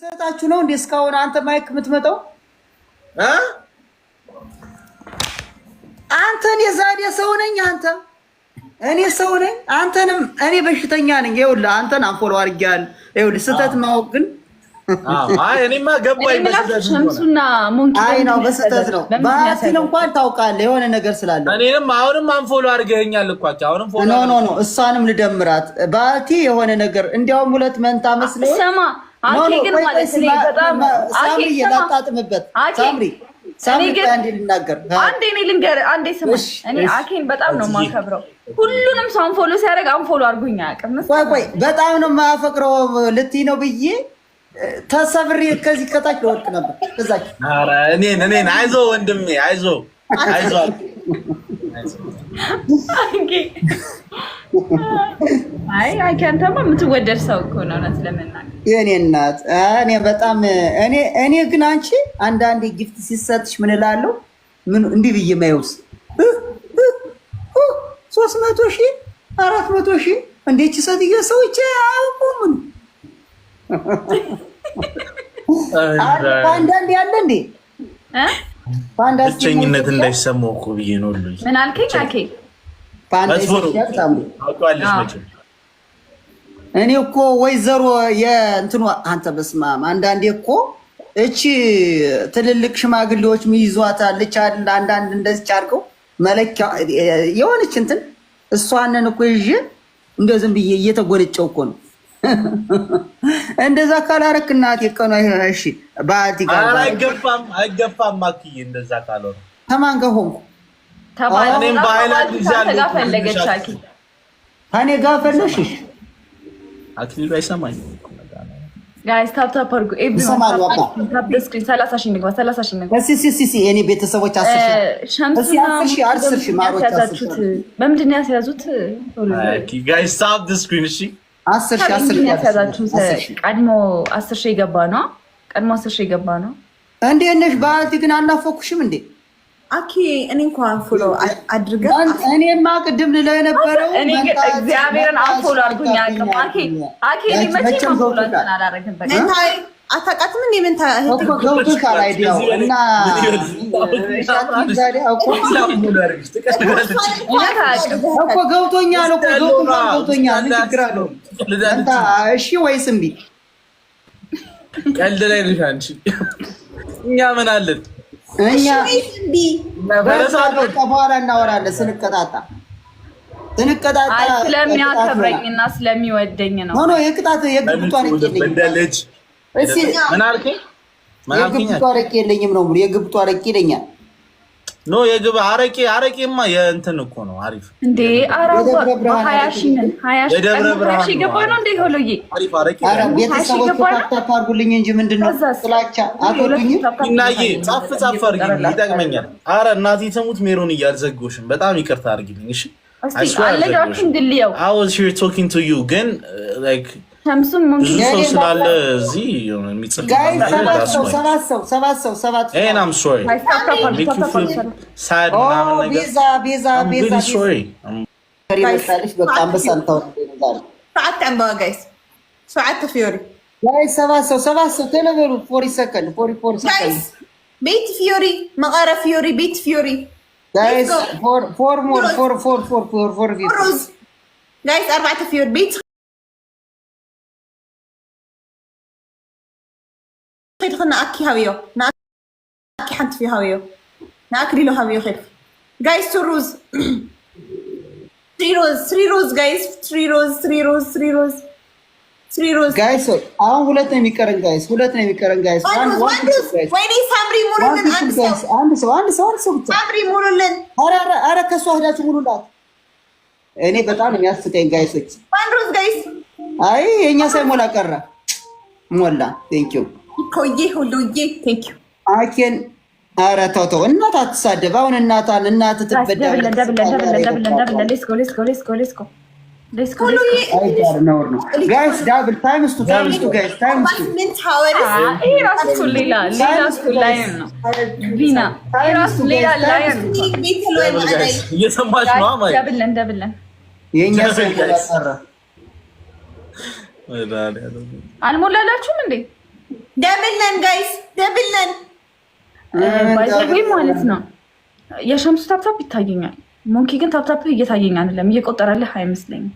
ሰጣችሁ ነው እንዴ? እስካሁን አንተ ማይክ የምትመጣው አንተን የዛሬ ሰው ነኝ አንተ እኔ ሰው ነኝ አንተንም እኔ በሽተኛ ነኝ። ይኸውልህ አንተን አንፎሎ አድርጊያለሁ። ይኸውልህ ስህተት ነው ግን አይ እኔማ ገባኝ። ሸምሱና ሞንኪ አይ ነው በስህተት ነው። ባትል እንኳን ታውቃለህ የሆነ ነገር ስላለ እኔንም አሁንም አንፎሎ አድርገኸኛል እኮ አሁንም ፎሎ ኖ እሷንም ልደምራት ባቲ የሆነ ነገር እንዲያውም ሁለት መንታ መስለው ሰማ አኬ ግን ማለት ነው በጣም ሳምሪ ያጣጥምበት ሳምሪ አንዴ ልናገር አንዴ እኔ ልንገር አንዴ ስማ እኔ አኬን በጣም ነው የማከብረው። ሁሉንም ሰው አንፎሎ ሲያደርግ አንፎሎ አድርጉኝ አያውቅም። ቆይ በጣም ነው የማፈቅረው ልትይ ነው ብዬ ተሰብሪ ከዚህ ከታች ልወድቅ ነበር እዛች። ኧረ እኔን አይዞህ ወንድሜ አይዞህ አይ አንተማ የምትወደድ ሰው እኮ ነው እውነት ለመናገር የኔ እናት። እኔ በጣም እኔ ግን አንቺ አንዳንዴ ጊፍት ሲሰጥሽ ምን እላለሁ ምን እንዲህ ብዬ ማይውስ 300,000 400,000 እንዴት ሰጥየ ሰዎች አያውቁም። አንዳንዴ ያለ እንዴ ብቸኝነት እንዳይሰማው እኮ ብዬ ነው። ምን አልከኝ? አኬ እኔ እኮ ወይዘሮ የእንትኑ አንተ በስመ አብ አንዳንዴ እኮ እቺ ትልልቅ ሽማግሌዎች ሚይዟታለች አይደል? አንዳንድ እንደዚህ አድርገው መለኪያ የሆነች እንትን እሷንን እኮ ይዤ እንደ ዝም ብዬ እየተጎነጨው እኮ ነው። እንደዛ ካላረክ እናቴ ቀኑ እሺ ባቲ ጋር አይገፋም ማክዬ እንደዛ ካልሆነ ከማን ጋር ሆንኩ? እኔም ባይላንድ ይዛለሁ ፈለገች አኪ እኔ ጋር ፈለሽሽ አክሊሉ አይሰማኝ ጋይስ ታፕ አድርጉ ኤቭሪዋን ታፕ ስክሪን 30,000 ንግባ 30,000 ንግባ እሺ እኔ ቤተሰቦች 10,000 ሸምሱና 10,000 ማሮች ያዛችሁት በምንድን ነው ያስያዙት? ጋይስ ታፕ ስክሪን እሺ 10,000 ያዛችሁት ቀድሞ 10,000 የገባ ነው። ቀድሞ 10,000 የገባ ነው። እንዴት ነሽ ባቲ? ግን አናፈኩሽም እንዴ አኪ እኔ እንኳን ፎሎ አድርገ እኔማ ቅድም ልለው የነበረው እኔ ግን እግዚአብሔርን አንፎሎ አድርጉኝ አቅም አኪ እኔ መቼም አንፎሎ አላደረግም። በቃ አታውቃትም እንዴ? ምን ገብቶሻል አይዲያው እና እኮ ገብቶኛል ችግር አለው። እሺ ወይስ እምቢ? ቀልድ ላይ ነሽ አንቺ። እኛ ምን አለን እኛ በኋላ እናወራለን። ስንቀጣጣ ስለሚያከብረኝና ስለሚወደኝ ነው። ሆኖ የቅጣት የግብቷን የለኝም ነው የግብቷ አረቄ ይለኛል። ኖ የግብ አረቄማ የእንትን እኮ ነው አሪፍ እንዴ አራባ 20,000 ነን 20,000 ገባ ነው እንዴ ሆሎዬ ቤተሰቦች ታፕ አድርጉልኝ እንጂ ምንድነው ጥላቻ አትወዱኝም? እናዬ ጻፍ አድርጊልኝ ይጠቅመኛል። ኧረ እናቴ ትሙት ሜሮን እያልዘጎሽም በጣም ይቅርታ አድርጊልኝ እሺ። አለጋችን ድልየው I was here talking to you ግን like ሸምሱም ብዙ ሰው ስላለ እዚህ የሚጽፍ ሰባት and I'm sorry make you feel sad I'm sorry በጣም በሰንተው ሰዓት አንባው ጋይስ ሰዓት ፊዮሪ ጋይስ ሰባት ሰው ተለበሉ 40 ሰከንድ 44 ሰከንድ ጋይስ ቤት ፊዮሪ መቃረ ፊዮሪ ቤት ፊዮሪ ጋይስ four more ጋይስ 4 ፊዮሪ ቤት خدنا أكي هاويو ناكي حنت في هاويو ناكري له هاويو خير guys 2 rows 3 rows guys 3 rows guys አሁን ሁለት ነው የሚቀረን guys ወይኔ ሳምሪ ሙሉልን አንድ ሰው ሳምሪ ሙሉልን ኧረ ከሷ ሄዳችሁ ሙሉላት። እኔ በጣም የሚያስቀኝ ጋይሶች 1 rows guys አይ የኛ ሳይሞላ ቀረ ሞላ thank you ኮዬ ሁሉዬ ቴንክ ዩ አኬን ኧረ ተው እናት አትሳደብ። አሁን እናት ትበዳለች። ጋይስ ዳብል ታይምስ ቱ ጋይስ ታይምስ ቱ ምን ታወርስ ራሱ ሌላ ላይ ነው ቢና ራሱ ሌላ ላይ ነው። እየሰማች ነው ማለት ደብለን የኛ ሰው አልሞላላችሁም እንዴ? ደብልነን ጋይስ ደብልነን ባይዘይ ማለት ነው። የሸምሱ ታፕታፕ ይታየኛል። ሞንኪ ግን ታፕታፕ እየታየኝ አይደለም፣ እየቆጠረልህ አይመስለኝም።